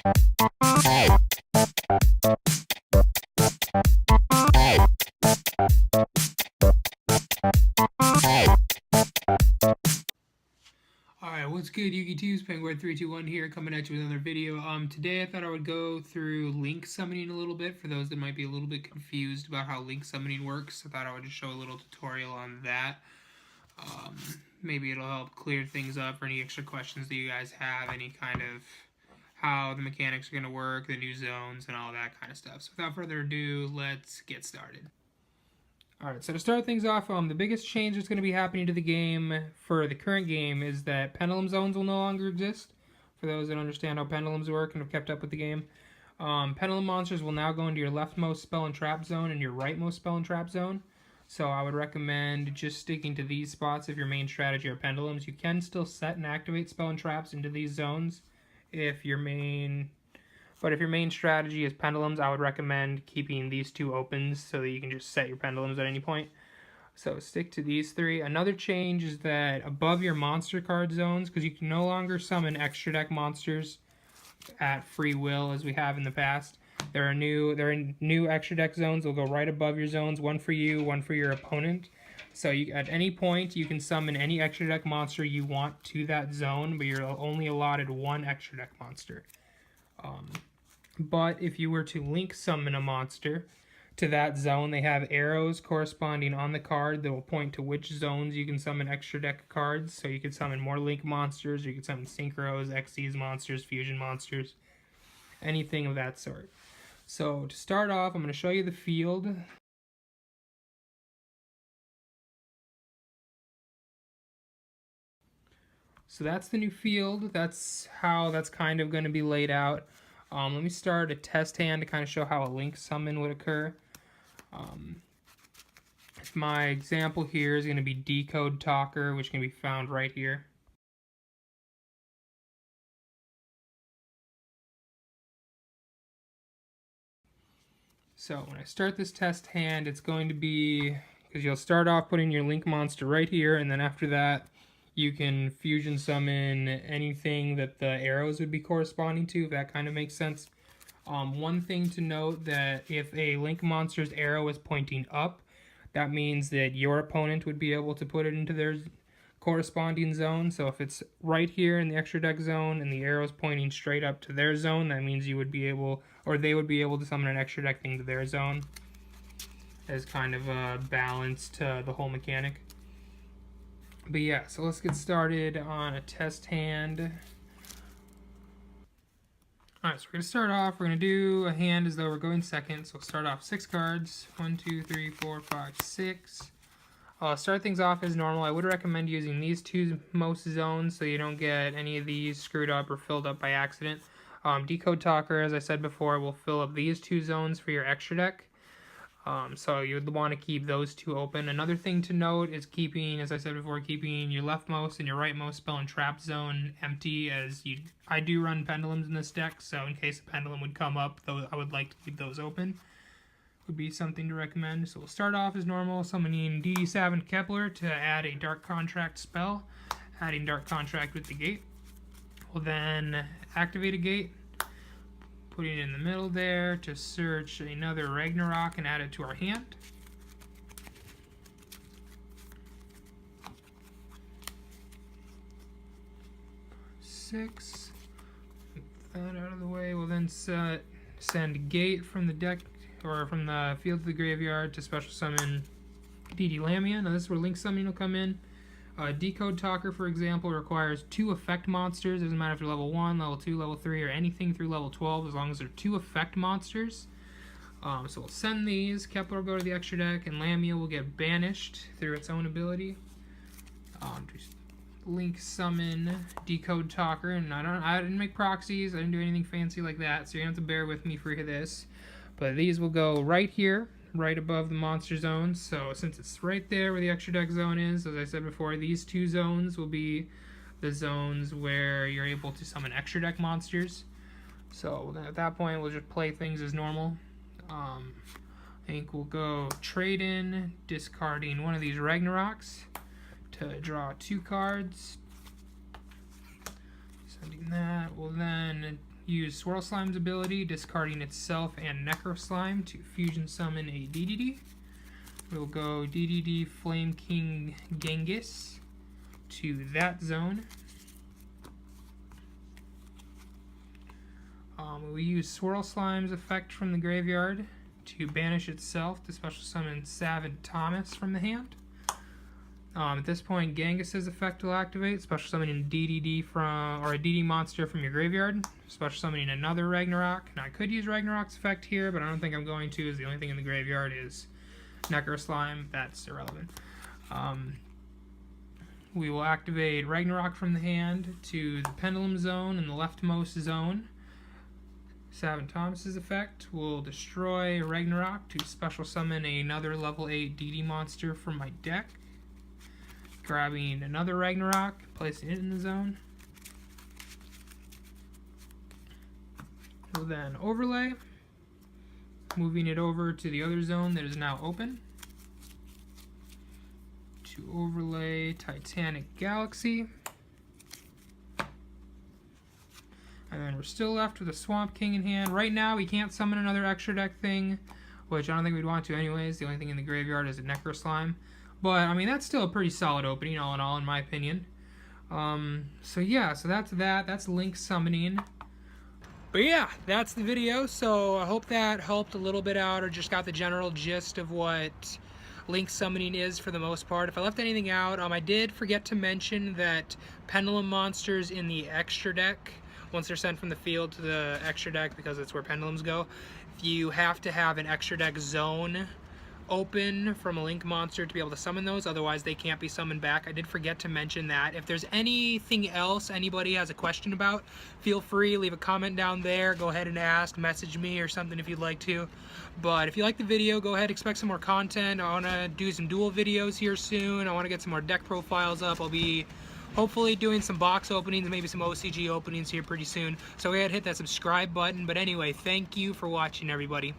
Alright, what's good, Yugioh? Penguin321 here, coming at you with another video. Today I thought I would go through link summoning a little bit for those that might be a little bit confused about how link summoning works. I thought I would just show a little tutorial on that. Maybe it'll help clear things up for any extra questions that you guys have, any kind of how the mechanics are going to work, the new zones, and all that kind of stuff. So without further ado, let's get started. Alright, so to start things off, the biggest change that's going to be happening to the game for the current game is that pendulum zones will no longer exist. For those that understand how pendulums work and have kept up with the game. Pendulum monsters will now go into your leftmost spell and trap zone and your rightmost spell and trap zone. So I would recommend just sticking to these spots if your main strategy are pendulums. You can still set and activate spell and traps into these zones if your main strategy is pendulums. I would recommend keeping these two open so that you can just set your pendulums at any point. So stick to these three. Another change is that above your monster card zones, because you can no longer summon extra deck monsters at free will as we have in the past. There are new extra deck zones. They'll go right above your zones, one for you, one for your opponent. So at any point, you can summon any extra deck monster you want to that zone, but you're only allotted one extra deck monster. But if you were to link summon a monster to that zone, they have arrows corresponding on the card that will point to which zones you can summon extra deck cards. So you could summon more link monsters, or you could summon synchros, Xyz monsters, fusion monsters, anything of that sort. So to start off, I'm going to show you the field. So that's the new field. That's how that's kind of going to be laid out. Let me start a test hand to kind of show how a link summon would occur. My example here is going to be Decode Talker, which can be found right here. So when I start this test hand, it's going to be, because you'll start off putting your link monster right here, and then after that, you can fusion summon anything that the arrows would be corresponding to, if that kind of makes sense. One thing to note, that if a link monster's arrow is pointing up, that means that your opponent would be able to put it into their corresponding zone. So if it's right here in the extra deck zone and the arrow's pointing straight up to their zone, that means you would be able, or they would be able to summon an extra deck thing to their zone as kind of a balance to the whole mechanic. But yeah, so let's get started on a test hand. Alright, so we're going to start off, we're going to do a hand as though we're going second. So we'll start off 6 cards. 1, 2, 3, 4, 5, 6. Start things off as normal. I would recommend using these two most zones so you don't get any of these screwed up or filled up by accident. Decode Talker, as I said before, will fill up these two zones for your extra deck. So you would want to keep those two open. Another thing to note is keeping, as I said before, keeping your leftmost and your rightmost spell and trap zone empty, as I do run pendulums in this deck, so in case a pendulum would come up, though, I would like to keep those open. Would be something to recommend. So we'll start off as normal, summoning DD Savant Kepler to add a Dark Contract spell, adding Dark Contract with the gate. We'll then activate a gate, putting it in the middle there to search another Ragnarok and add it to our hand. Six. Get that out of the way. We'll then send Gate from the deck, or from the field to the graveyard, to special summon DD Lamia. Now this is where link summoning will come in. Decode Talker, for example, requires 2 effect monsters. Doesn't matter if they're level 1, level 2, level 3, or anything through level 12, as long as they're 2 effect monsters. So we'll send these. Kepler will go to the extra deck, and Lamia will get banished through its own ability. Just link summon Decode Talker, and I didn't make proxies. I didn't do anything fancy like that, so you're gonna have to bear with me for this. But these will go right here, right above the monster zones. So since it's right there where the extra deck zone is, as I said before, these two zones will be the zones where you're able to summon extra deck monsters. So then at that point, we'll just play things as normal. I think we'll go trade in, discarding one of these Ragnaroks to draw 2 cards. Sending that. We'll then use Swirl Slime's ability, discarding itself and Necro Slime to fusion summon a DDD. We'll go DDD Flame King Genghis to that zone. We'll use Swirl Slime's effect from the graveyard to banish itself to special summon Savant Thomas from the hand. At this point, Genghis's effect will activate, special summoning DDD from, or a DD monster from your graveyard, special summoning another Ragnarok. Now I could use Ragnarok's effect here, but I don't think I'm going to, as the only thing in the graveyard is Necro Slime. That's irrelevant. We will activate Ragnarok from the hand to the Pendulum Zone in the leftmost zone. Savant Thomas's effect will destroy Ragnarok to special summon another level 8 DD monster from my deck. Grabbing another Ragnarok, placing it in the zone. We'll then overlay, moving it over to the other zone that is now open. To overlay Titanic Galaxy. And then we're still left with a Swamp King in hand. Right now, we can't summon another extra deck thing, which I don't think we'd want to anyways. The only thing in the graveyard is a Necro Slime. But, I mean, that's still a pretty solid opening, all in all, in my opinion. So yeah, so that's that. That's Link summoning. But yeah, that's the video. So I hope that helped a little bit out, or just got the general gist of what Link summoning is for the most part. If I left anything out, I did forget to mention that Pendulum monsters in the extra deck, once they're sent from the field to the extra deck, because that's where pendulums go, you have to have an extra deck zone open from a Link monster to be able to summon those, otherwise they can't be summoned back. I did forget to mention that. If there's anything else anybody has a question about, feel free, leave a comment down there, go ahead and ask, message me or something if you'd like to. But if you like the video, go ahead, expect some more content. I want to do some duel videos here soon. I want to get some more deck profiles up. I'll be hopefully doing some box openings, maybe some OCG openings here pretty soon. So go ahead, hit that subscribe button. But anyway, thank you for watching, everybody.